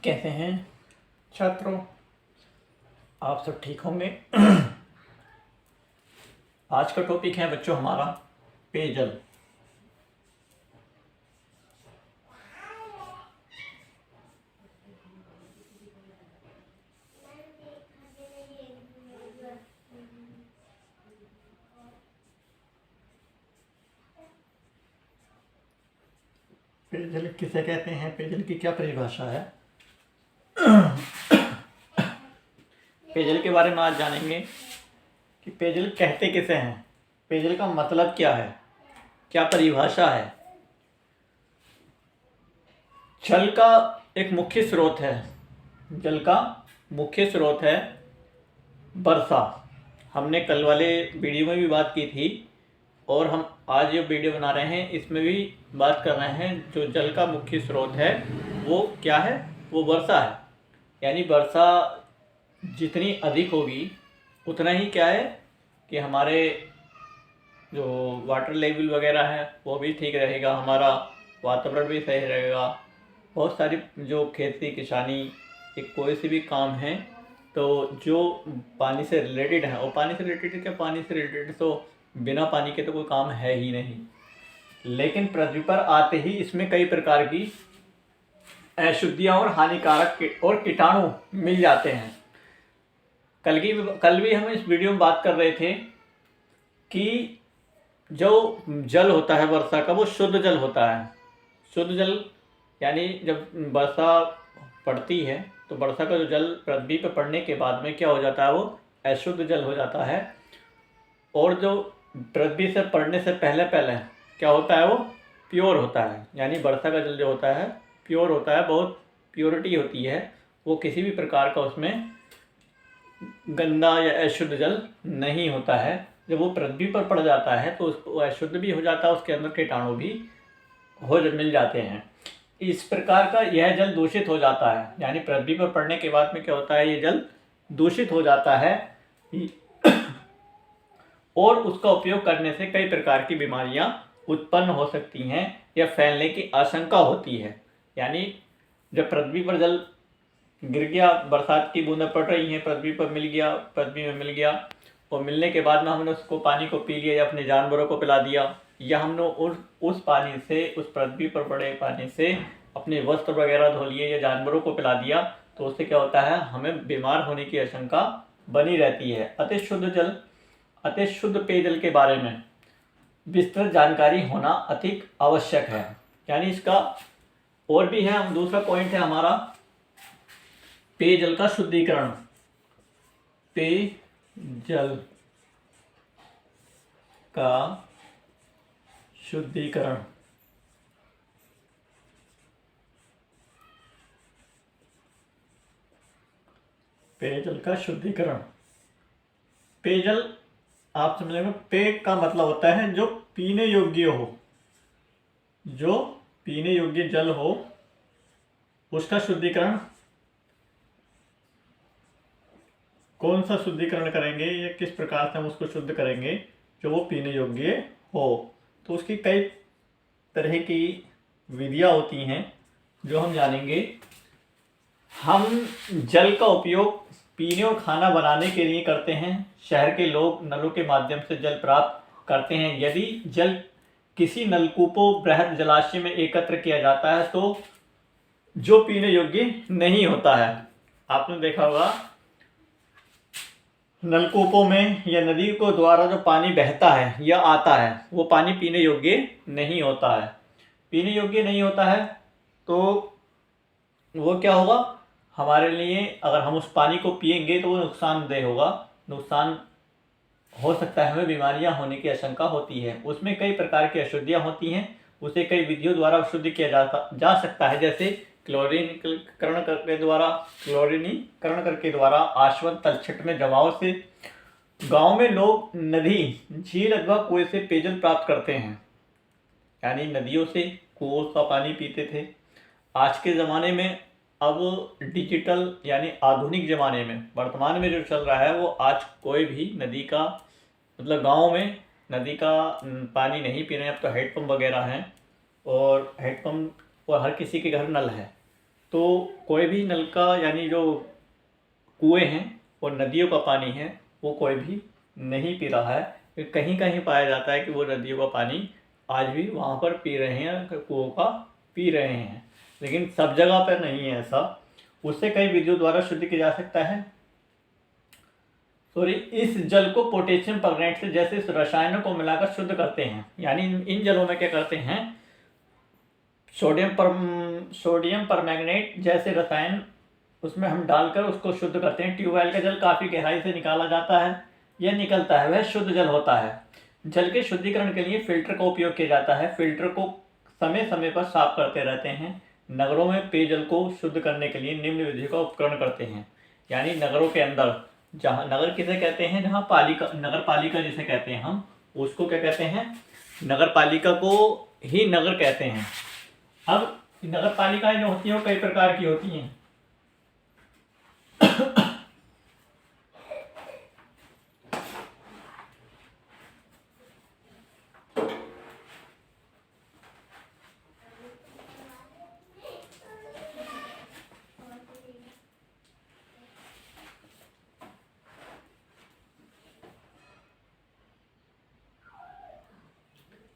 कैसे हैं छात्रों? आप सब ठीक होंगे। आज का टॉपिक है बच्चों हमारा पेयजल। पेयजल किसे कहते हैं? पेयजल की क्या परिभाषा है? पेयजल के बारे में आज जानेंगे कि पेयजल कहते किसे हैं, पेयजल का मतलब क्या है, क्या परिभाषा है। जल का एक मुख्य स्रोत है, जल का मुख्य स्रोत है वर्षा। हमने कल वाले वीडियो में भी बात की थी और हम आज जो वीडियो बना रहे हैं इसमें भी बात कर रहे हैं। जो जल का मुख्य स्रोत है वो क्या है? वो वर्षा है। यानी वर्षा जितनी अधिक होगी उतना ही क्या है कि हमारे जो वाटर लेवल वगैरह है वो भी ठीक रहेगा, हमारा वातावरण भी सही रहेगा। बहुत सारी जो खेती किसानी एक कोई से भी काम है तो जो पानी से रिलेटेड है, और पानी से रिलेटेड क्या, पानी से रिलेटेड तो बिना पानी के तो कोई काम है ही नहीं। लेकिन पृथ्वी पर आते ही इसमें कई प्रकार की अशुद्धियाँ और हानिकारक और कीटाणु मिल जाते हैं। कल भी हम इस वीडियो में बात कर रहे थे कि जो जल होता है वर्षा का वो शुद्ध जल होता है। शुद्ध जल यानी जब वर्षा पड़ती है तो वर्षा का जो जल पृथ्वी पर पड़ने के बाद में क्या हो जाता है, वो अशुद्ध जल हो जाता है। और जो पृथ्वी से पड़ने से पहले पहले क्या होता है, वो प्योर होता है। यानी वर्षा का जल जो होता है प्योर होता है, बहुत प्योरिटी होती है, वो किसी भी प्रकार का उसमें गंदा या अशुद्ध जल नहीं होता है। जब वो पृथ्वी पर पड़ जाता है तो उसको अशुद्ध भी हो जाता है, उसके अंदर कीटाणु भी मिल जाते हैं। इस प्रकार का यह जल दूषित हो जाता है। यानी पृथ्वी पर पड़ने के बाद में क्या होता है, ये जल दूषित हो जाता है और उसका उपयोग करने से कई प्रकार की बीमारियां उत्पन्न हो सकती हैं या फैलने की आशंका होती है। यानी जब पृथ्वी पर जल गिर गया, बरसात की बूंदें पड़ रही हैं, पृथ्वी पर मिल गया, पृथ्वी में मिल गया और मिलने के बाद में हमने उसको पानी को पी लिया या अपने जानवरों को पिला दिया, या हमने उस पानी से, उस पृथ्वी पर पड़े पानी से अपने वस्त्र वगैरह धो लिए या जानवरों को पिला दिया, तो उससे क्या होता है, हमें बीमार होने की आशंका बनी रहती है। अति शुद्ध पेयजल के बारे में विस्तृत जानकारी होना अधिक आवश्यक है। यानी इसका और भी है, दूसरा पॉइंट है हमारा पेयजल का शुद्धिकरण। पेयजल का शुद्धिकरण। पेयजल का शुद्धिकरण। पेयजल आप समझेंगे, पेय का मतलब होता है जो पीने योग्य हो, जो पीने योग्य जल हो उसका शुद्धिकरण। कौन सा शुद्धिकरण करेंगे या किस प्रकार से हम उसको शुद्ध करेंगे जो वो पीने योग्य हो, तो उसकी कई तरह की विधियां होती हैं जो हम जानेंगे। हम जल का उपयोग पीने और खाना बनाने के लिए करते हैं। शहर के लोग नलों के माध्यम से जल प्राप्त करते हैं। यदि जल किसी नलकूपों बृहद जलाशय में एकत्र किया जाता है तो जो पीने योग्य नहीं होता है। आपने देखा होगा नलकूपों में या नदी को द्वारा जो पानी बहता है या आता है वो पानी पीने योग्य नहीं होता है। पीने योग्य नहीं होता है तो वो क्या होगा, हमारे लिए अगर हम उस पानी को पिएंगे तो वो नुकसानदेह होगा, नुकसान हो सकता है, हमें बीमारियां होने की आशंका होती है। उसमें कई प्रकार की अशुद्धियां होती हैं, उसे कई विधियों द्वारा शुद्ध किया जा सकता है, जैसे क्लोरीनीकरण करके द्वारा आश्वत तलछट में जमाव से। गांव में लोग नदी, झील अथवा कुएं से पेयजल प्राप्त करते हैं। यानी नदियों से, कुओं का पानी पीते थे। आज के ज़माने में अब डिजिटल यानी आधुनिक ज़माने में वर्तमान में जो चल रहा है वो आज कोई भी नदी का, मतलब गांव में नदी का पानी नहीं पी रहे हैं। अब तो हेडपम्प वगैरह हैं और हेडपम्प और हर किसी के घर नल है, तो कोई भी नल का यानी जो कुएं हैं और नदियों का पानी है वो कोई भी नहीं पी रहा है। कहीं कहीं पाया जाता है कि वो नदियों का पानी आज भी वहाँ पर पी रहे हैं, कुओं का पी रहे हैं, लेकिन सब जगह पर नहीं है ऐसा। उससे कई विधियों द्वारा शुद्ध किया जा सकता है। सॉरी, इस जल को पोटेशियम परमैंगनेट से जैसे इस रसायनों को मिलाकर शुद्ध करते हैं। यानी इन जलों में क्या करते हैं, सोडियम परमैंगनेट जैसे रसायन उसमें हम डालकर उसको शुद्ध करते हैं। ट्यूबवेल का जल काफ़ी गहराई से निकाला जाता है, यह निकलता है वह शुद्ध जल होता है। जल के शुद्धिकरण के लिए फिल्टर का उपयोग किया जाता है। फिल्टर को समय समय पर साफ करते रहते हैं। नगरों में पेयजल को शुद्ध करने के लिए निम्न विधि का उपकरण करते हैं। यानी नगरों के अंदर, जहाँ नगर किसे कहते हैं, जहाँ पालिका, नगर पालिका जिसे कहते हैं हम, उसको क्या कहते हैं, नगर पालिका को ही नगर कहते हैं। अब नगर पालिकाएं जो होती हैं वो कई प्रकार की होती हैं।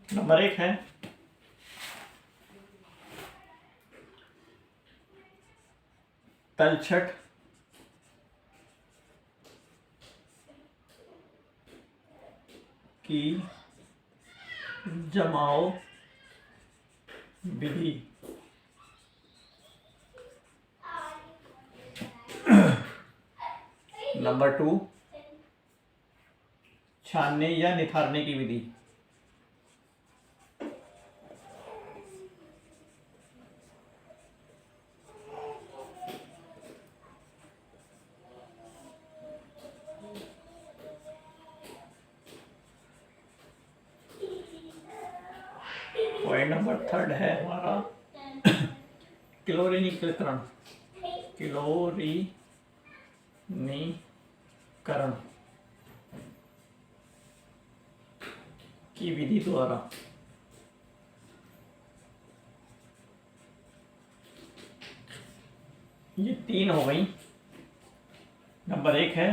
नंबर 1 है तलछट, की जमाव विधि। नंबर 2 छानने या निथारने की विधि। पॉइंट नंबर 3 है हमारा क्लोरीनीकरण, क्लोरीनीकरण की विधि द्वारा। ये 3 हो गई। नंबर 1 है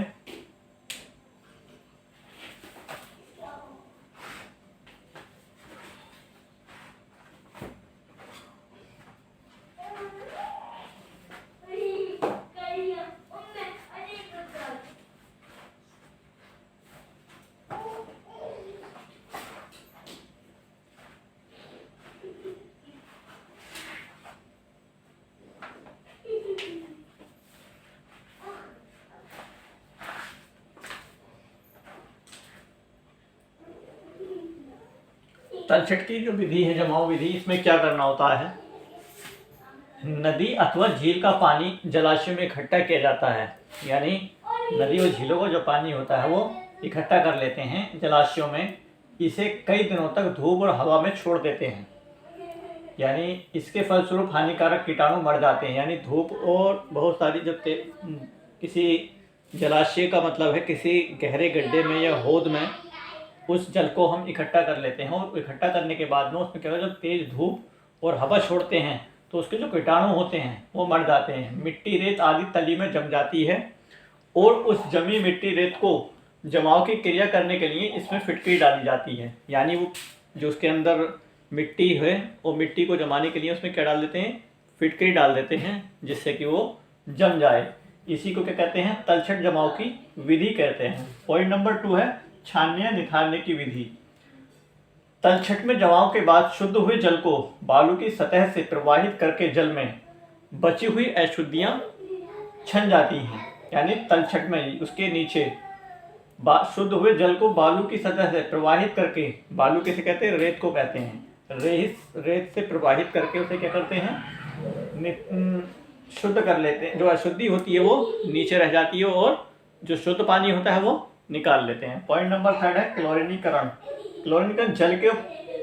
तलछट की जो विधि है, जमाव विधि, इसमें क्या करना होता है, नदी अथवा झील का पानी जलाशय में इकट्ठा किया जाता है। यानी नदी और झीलों का जो पानी होता है वो इकट्ठा कर लेते हैं जलाशयों में। इसे कई दिनों तक धूप और हवा में छोड़ देते हैं। यानी इसके फलस्वरूप हानिकारक कीटाणु मर जाते हैं। यानी धूप और बहुत सारी जब किसी जलाशय का मतलब है किसी गहरे गड्ढे में या होद में उस जल को हम इकट्ठा कर लेते हैं, और इकट्ठा करने के बाद में उसमें क्या होता है, जब तेज धूप और हवा छोड़ते हैं तो उसके जो कीटाणु होते हैं वो मर जाते हैं। मिट्टी, रेत आदि तली में जम जाती है, और उस जमी मिट्टी, रेत को जमाव की क्रिया करने के लिए इसमें फिटकरी डाली जाती है। यानी वो जो उसके अंदर मिट्टी है वो मिट्टी को जमाने के लिए उसमें क्या डाल देते हैं, फिटकरी डाल देते हैं, जिससे कि वो जम जाए। इसी को क्या कहते हैं, तलछट जमाव की विधि कहते हैं। पॉइंट नंबर 2 है छानने या निथारने की विधि। तलछट में जमाव के बाद शुद्ध हुए जल को बालू की सतह से प्रवाहित करके जल में बची हुई अशुद्धियां छन जाती हैं। यानी तलछट में उसके नीचे शुद्ध हुए जल को बालू की सतह से प्रवाहित करके, बालू किसे कहते हैं, रेत को कहते हैं, रेत से प्रवाहित करके उसे क्या करते हैं, शुद्ध कर लेते हैं। जो अशुद्धि होती है वो नीचे रह जाती है और जो शुद्ध पानी होता है वो निकाल लेते हैं। पॉइंट नंबर 3 है क्लोरीनीकरण। क्लोरीनीकरण, जल के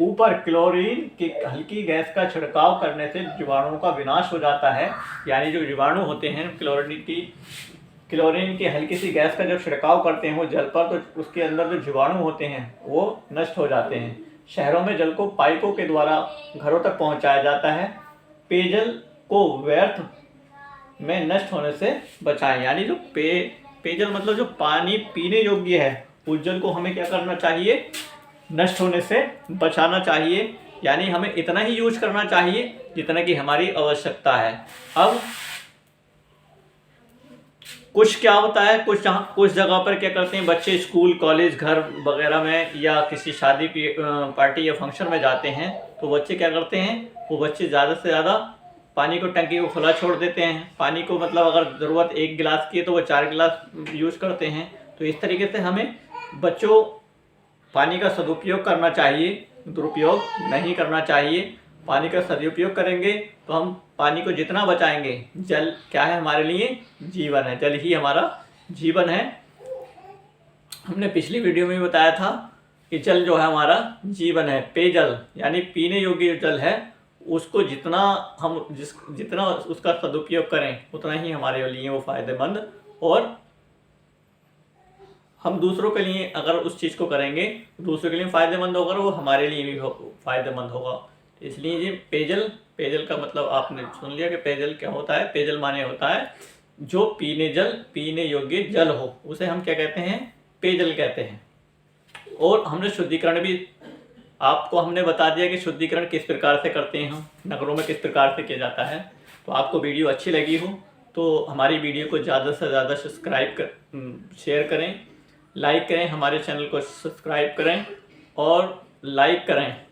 ऊपर क्लोरीन की हल्की गैस का छिड़काव करने से जीवाणुओं का विनाश हो जाता है। यानी जो जीवाणु होते हैं क्लोरीन की हल्की सी गैस का जब छिड़काव करते हैं वो जल पर, तो उसके अंदर जो जीवाणु होते हैं वो नष्ट हो जाते हैं। शहरों में जल को पाइपों के द्वारा घरों तक पहुंचाया जाता है। पेयजल को व्यर्थ में नष्ट होने से बचाएं। यानी जो पेयजल मतलब जो पानी पीने योग्य है उस जल को हमें क्या करना चाहिए, नष्ट होने से बचाना चाहिए। यानी हमें इतना ही यूज करना चाहिए जितना कि हमारी आवश्यकता है। अब कुछ क्या होता है, कुछ जगह पर क्या करते हैं बच्चे, स्कूल कॉलेज घर वगैरह में या किसी शादी की पार्टी या फंक्शन में जाते हैं तो बच्चे क्या करते हैं, वो बच्चे ज़्यादा से ज़्यादा पानी को टंकी को खुला छोड़ देते हैं। पानी को मतलब अगर ज़रूरत 1 गिलास की है तो वो 4 गिलास यूज़ करते हैं। तो इस तरीके से हमें बच्चों पानी का सदुपयोग करना चाहिए, दुरुपयोग नहीं करना चाहिए। पानी का सदुपयोग करेंगे तो हम पानी को जितना बचाएंगे, जल क्या है हमारे लिए, जीवन है, जल ही हमारा जीवन है। हमने पिछली वीडियो में बताया था कि जल जो है हमारा जीवन है। पेयजल यानी पीने योग्य जल है, उसको जितना उसका सदुपयोग करें उतना ही हमारे लिए वो फायदेमंद, और हम दूसरों के लिए अगर उस चीज़ को करेंगे दूसरों के लिए फ़ायदेमंद होगा, वो हमारे लिए भी फ़ायदेमंद होगा। इसलिए ये पेयजल का मतलब आपने सुन लिया कि पेयजल क्या होता है। पेयजल माने होता है जो पीने योग्य जल हो, उसे हम क्या कहते हैं, पेयजल कहते हैं। और हमने शुद्धिकरण भी आपको हमने बता दिया कि शुद्धिकरण किस प्रकार से करते हैं, हम नगरों में किस प्रकार से किया जाता है। तो आपको वीडियो अच्छी लगी हो तो हमारी वीडियो को ज़्यादा से ज़्यादा शेयर करें, लाइक करें, हमारे चैनल को सब्सक्राइब करें और लाइक करें।